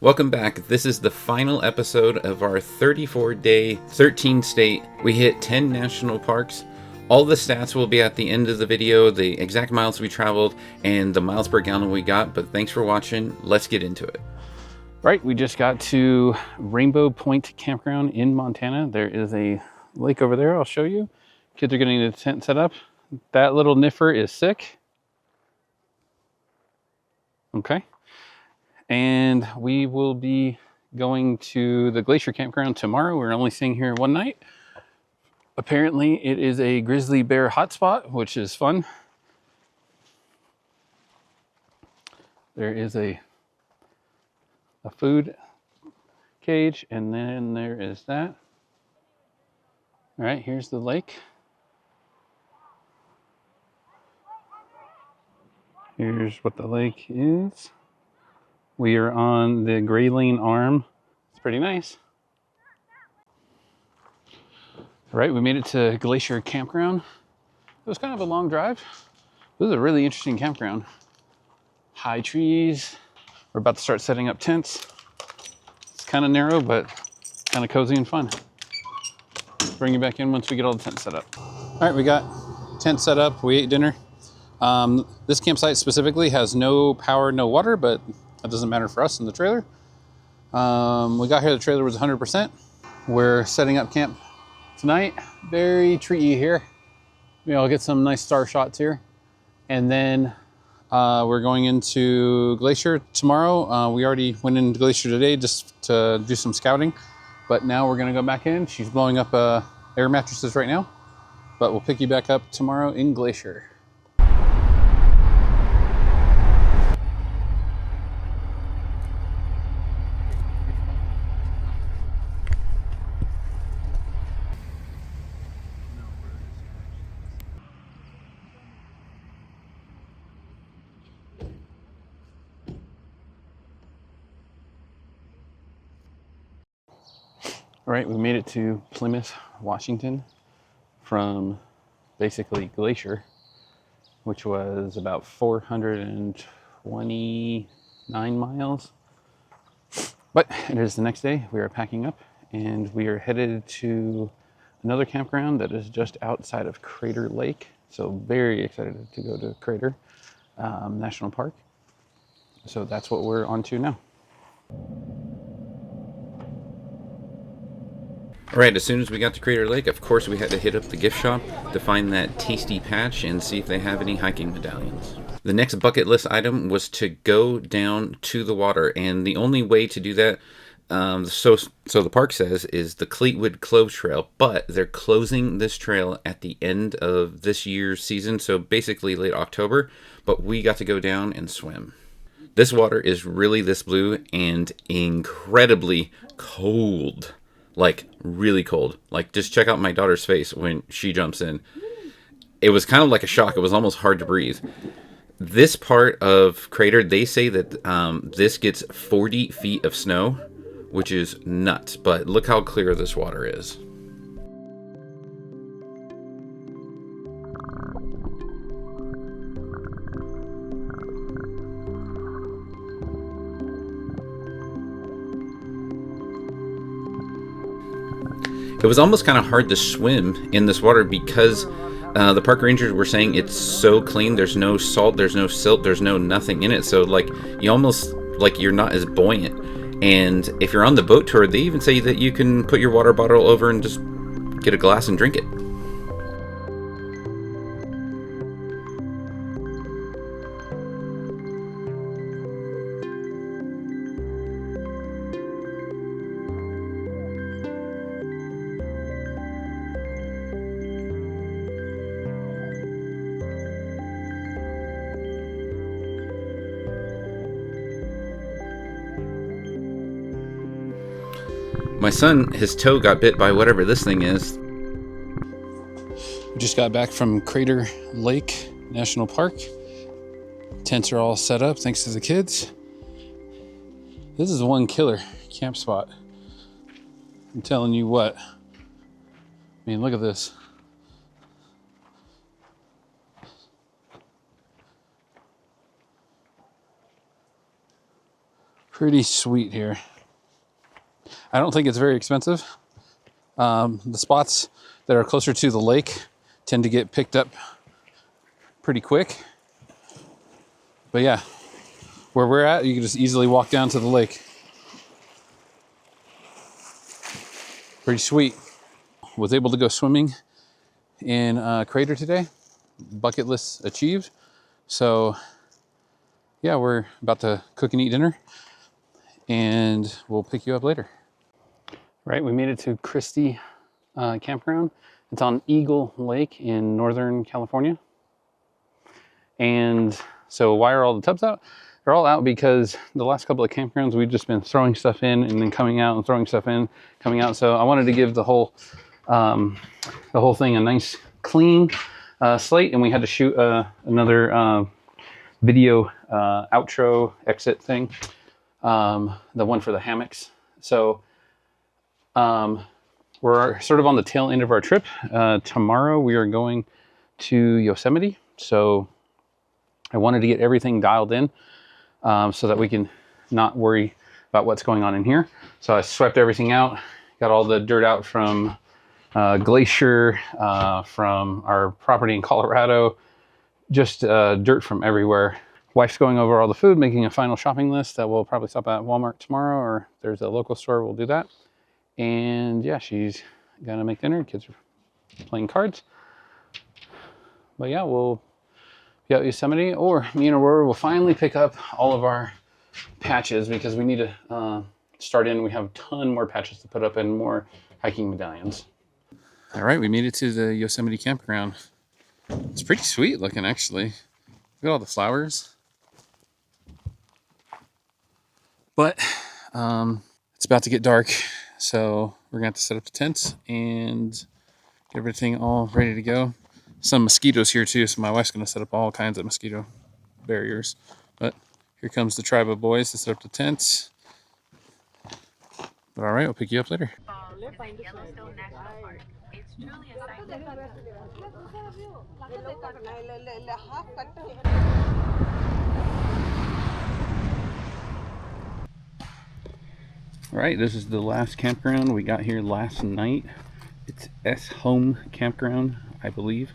Welcome back. This is the final episode of our 34-day, 13-state. We hit 10 national parks. All the stats will be at the end of the video, the exact miles we traveled, and the miles per gallon we got. But thanks for watching. Let's get into it. Right, we just got to Rainbow Point Campground in Montana. There is a lake over there. I'll show you. Kids are getting the tent set up. That little niffer is sick. Okay. And we will be going to the Glacier campground tomorrow. We're only staying here one night. Apparently it is a grizzly bear hotspot, which is fun. There is a food cage, and then there is that. All right, here's the lake. Here's what the lake is. We are on the Grayling Arm. It's pretty nice. All right, we made it to Glacier Campground. It was kind of a long drive. This is a really interesting campground. High trees. We're about to start setting up tents. It's kind of narrow, but kind of cozy and fun. Bring you back in once we get all the tents set up. All right, we got tent set up. We ate dinner. This campsite specifically has no power, no water, but that doesn't matter for us in the trailer. We got here, the trailer was 100%. We're setting up camp tonight. Very treaty here. Maybe I'll get some nice star shots here. And then we're going into Glacier tomorrow. We already went into Glacier today just to do some scouting, but now we're gonna go back in. She's blowing up air mattresses right now, but we'll pick you back up tomorrow in Glacier. All right, we made it to Plymouth, Washington from basically Glacier, which was about 429 miles. But it is the next day. We are packing up and we are headed to another campground that is just outside of Crater Lake. So very excited to go to Crater National Park. So that's what we're on to now. All right, as soon as we got to Crater Lake, of course, we had to hit up the gift shop to find that tasty patch and see if they have any hiking medallions. The next bucket list item was to go down to the water, and the only way to do that, so the park says, is the Cleetwood Clove Trail, but they're closing this trail at the end of this year's season, so basically late October, but we got to go down and swim. This water is really this blue and incredibly cold. Like, really cold. Like, just check out my daughter's face when she jumps in. It was kind of like a shock. It was almost hard to breathe. This part of Crater, they say that this gets 40 feet of snow, which is nuts. But look how clear this water is. It was almost kind of hard to swim in this water because the park rangers were saying it's so clean. There's no salt, there's no silt, there's no nothing in it. So like you almost like you're not as buoyant. And if you're on the boat tour, they even say that you can put your water bottle over and just get a glass and drink it. My son, his toe got bit by whatever this thing is. We just got back from Crater Lake National Park. Tents are all set up thanks to the kids. This is one killer camp spot. I'm telling you what. I mean, look at this. Pretty sweet here. I don't think it's very expensive. The spots that are closer to the lake tend to get picked up pretty quick. But yeah, where we're at, you can just easily walk down to the lake. Pretty sweet. Was able to go swimming in Crater today. Bucket list achieved. So yeah, we're about to cook and eat dinner, and we'll pick you up later. Right, we made it to Christie Campground. It's on Eagle Lake in Northern California. And so why are all the tubs out? They're all out because the last couple of campgrounds, we've just been throwing stuff in and then coming out and throwing stuff in, coming out. So I wanted to give the whole thing a nice clean slate, and we had to shoot another video outro exit thing, the one for the hammocks. So we're sort of on the tail end of our trip. Tomorrow we are going to Yosemite. So I wanted to get everything dialed in so that we can not worry about what's going on in here. So I swept everything out, got all the dirt out from Glacier, from our property in Colorado, just dirt from everywhere. Wife's going over all the food, making a final shopping list that we'll probably stop at Walmart tomorrow, or if there's a local store, we'll do that. And yeah, she's gonna make dinner. Kids are playing cards. But yeah, we'll be at Yosemite, or me and Aurora will finally pick up all of our patches because we need to start in. We have a ton more patches to put up and more hiking medallions. All right, we made it to the Yosemite campground. It's pretty sweet looking, actually. Look at all the flowers. But it's about to get dark, so we're gonna have to set up the tents and get everything all ready to go. Some mosquitoes here too, so my wife's gonna set up all kinds of mosquito barriers. But here comes the tribe of boys to set up the tents. But all right, I'll pick you up later. All right, this is the last campground. We got here last night. It's S Home Campground, I believe.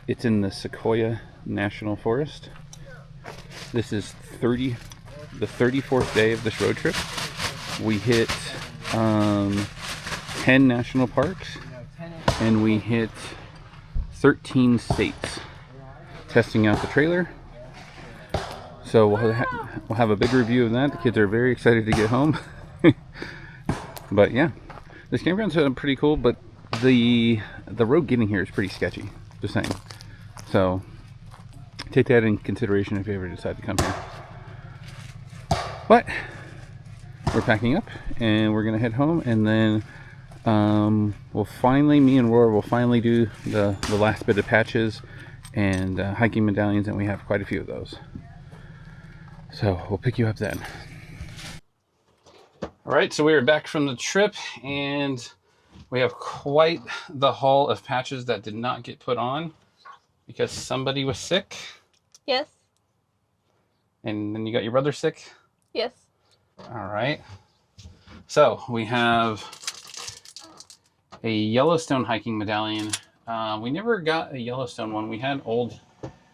It's in the Sequoia National Forest. This is the 34th day of this road trip. We hit 10 national parks, and we hit 13 states testing out the trailer. So we'll have a big review of that. The kids are very excited to get home. But yeah, this campground's pretty cool, but the road getting here is pretty sketchy, just saying. So take that in consideration if you ever decide to come here. But we're packing up and we're gonna head home, and then me and Roar will finally do the last bit of patches and hiking medallions, and we have quite a few of those. So we'll pick you up then. All right, so we are back from the trip, and we have quite the haul of patches that did not get put on because somebody was sick. Yes. And then you got your brother sick? Yes. All right. So we have a Yellowstone hiking medallion. We never got a Yellowstone one. We had old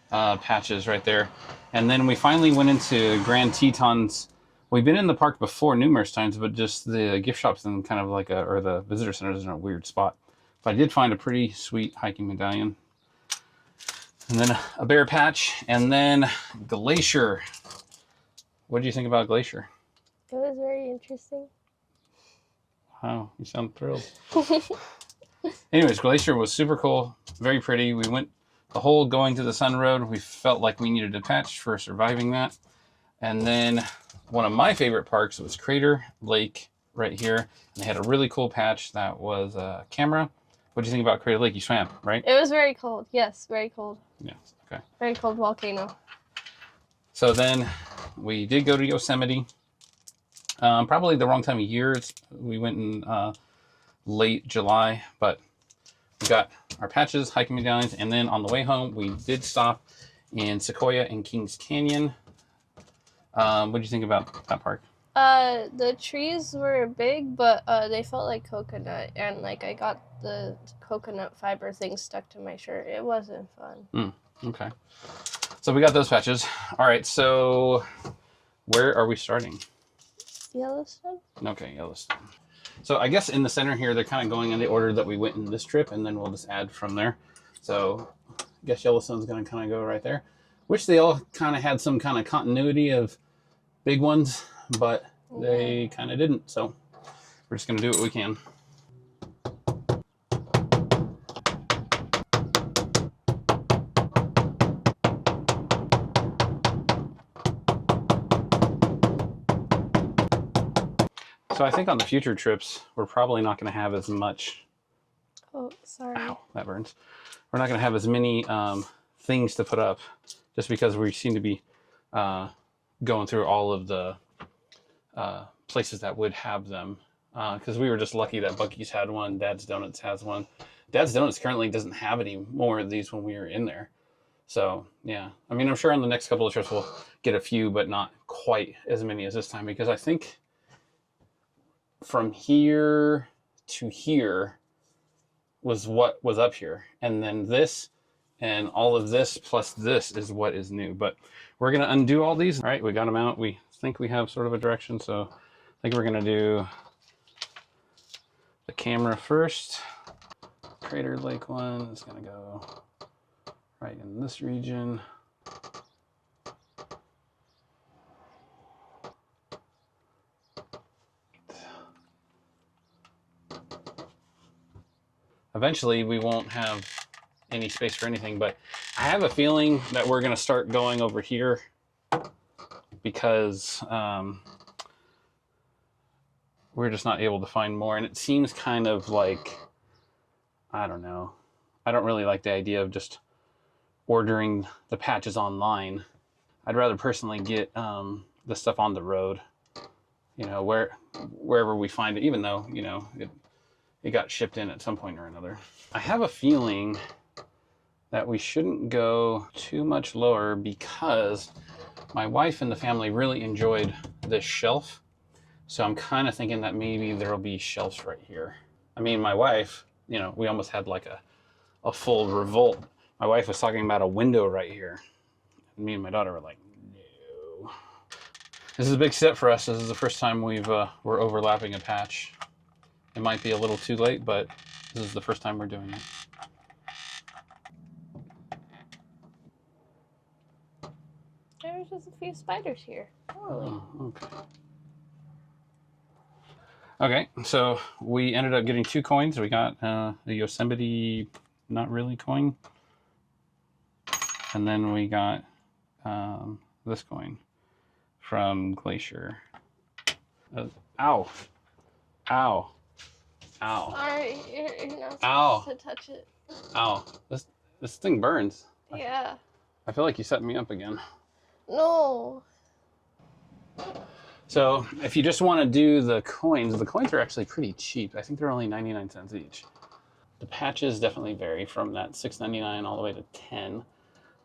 patches right there. And then we finally went into Grand Tetons. We've been in the park before numerous times, but just the gift shops and kind of like or the visitor center is in a weird spot. But I did find a pretty sweet hiking medallion. And then a bear patch, and then Glacier. What do you think about Glacier? It was very interesting. Wow, you sound thrilled. Anyways, Glacier was super cool, very pretty. We went the whole going to the Sun Road. We felt like we needed a patch for surviving that. And then one of my favorite parks was Crater Lake right here. And they had a really cool patch that was a camera. What do you think about Crater Lake? You swam, right? It was very cold. Yes, very cold. Yes, okay. Very cold volcano. So then we did go to Yosemite. Probably the wrong time of year. We went in late July, but we got our patches, hiking medallions, and then on the way home, we did stop in Sequoia and Kings Canyon. What do you think about that park? The trees were big, but they felt like coconut, and like I got the coconut fiber thing stuck to my shirt. It wasn't fun. Okay. So we got those patches. All right, so where are we starting? Yellowstone? Okay, Yellowstone. So I guess in the center here, they're kind of going in the order that we went in this trip, and then we'll just add from there. So I guess Yellowstone's going to kind of go right there, which they all kind of had some kind of continuity of big ones, but they kind of didn't. So we're just going to do what we can. So I think on the future trips, we're probably not going to have as much. Oh, sorry. Ow, that burns. We're not going to have as many things to put up, just because we seem to be going through all of the places that would have them. Because we were just lucky that Buc-ee's had one, Dad's Donuts has one. Dad's Donuts currently doesn't have any more of these when we were in there. So yeah, I mean, I'm sure on the next couple of trips we'll get a few, but not quite as many as this time, because I think from here to here was what was up here, and then this and all of this plus this is what is new. But we're going to undo all these. All right, we got them out. We think we have sort of a direction, so I think we're going to do the camera first. Crater Lake one is going to go right in this region. Eventually, we won't have any space for anything, but I have a feeling that we're going to start going over here because we're just not able to find more. And it seems kind of like, I don't know. I don't really like the idea of just ordering the patches online. I'd rather personally get the stuff on the road, you know, wherever we find it, even though, you know, it got shipped in at some point or another. I have a feeling that we shouldn't go too much lower because my wife and the family really enjoyed this shelf. So I'm kind of thinking that maybe there'll be shelves right here. I mean, my wife, you know, we almost had like a full revolt. My wife was talking about a window right here. And me and my daughter were like, no. This is a big step for us. This is the first time we're overlapping a patch. It might be a little too late, but this is the first time we're doing it. There's just a few spiders here. Oh, okay. Okay, so we ended up getting 2 coins. We got the Yosemite not really coin. And then we got this coin from Glacier. Ow. Ow. Ow. Sorry, you're not Ow. supposed to touch it. Ow. This thing burns. Yeah. I feel like you set me up again. No. So if you just want to do the coins are actually pretty cheap. I think they're only 99 cents each. The patches definitely vary from that $6.99 all the way to $10.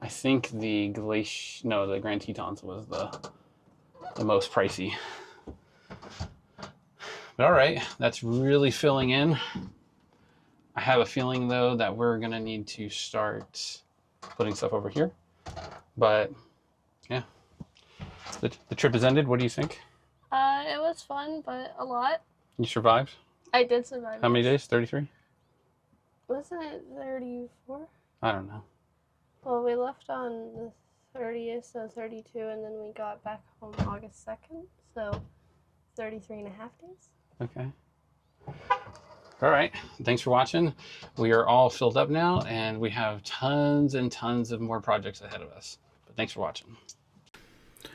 I think the Grand Tetons was the most pricey. But all right, that's really filling in. I have a feeling though that we're gonna need to start putting stuff over here. But yeah, the trip has ended. What do you think? It was fun, but a lot. You survived? I did survive. How many days? 33? Wasn't it 34? I don't know. Well, we left on the 30th, so 32, and then we got back home August 2nd, so 33 and a half days. Okay. All right. Thanks for watching. We are all filled up now, and we have tons and tons of more projects ahead of us. But thanks for watching.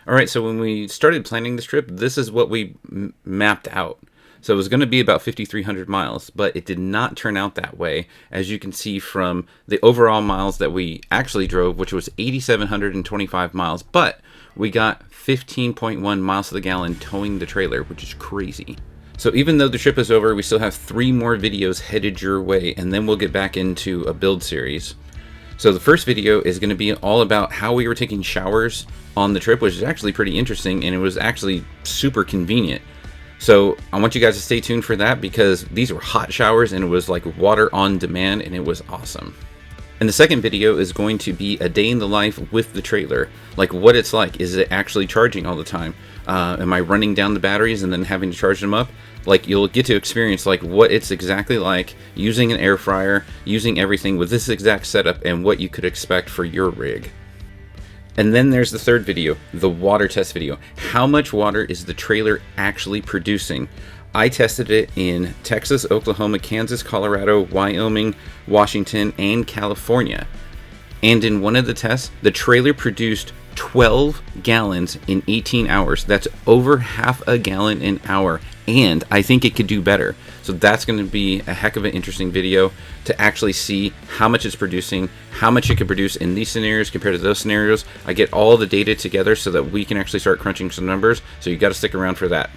All right. So when we started planning this trip, this is what we mapped out. So it was going to be about 5,300 miles, but it did not turn out that way, as you can see from the overall miles that we actually drove, which was 8,725 miles, but we got 15.1 miles to the gallon towing the trailer, which is crazy. So even though the trip is over, we still have 3 more videos headed your way, and then we'll get back into a build series. So the first video is going to be all about how we were taking showers on the trip, which is actually pretty interesting, and it was actually super convenient. So I want you guys to stay tuned for that, because these were hot showers and it was like water on demand, and it was awesome. And the second video is going to be a day in the life with the trailer, like what it's like. Is it actually charging all the time? Am I running down the batteries and then having to charge them up? Like, you'll get to experience like what it's exactly like using an air fryer, using everything with this exact setup, and what you could expect for your rig. And then there's the third video, the water test video. How much water is the trailer actually producing? I tested it in Texas, Oklahoma, Kansas, Colorado, Wyoming, Washington, and California. And in one of the tests, the trailer produced 12 gallons in 18 hours. That's over half a gallon an hour, and I think it could do better. So that's going to be a heck of an interesting video to actually see how much it's producing, how much it can produce in these scenarios compared to those scenarios. I get all the data together so that we can actually start crunching some numbers, so you got to stick around for that.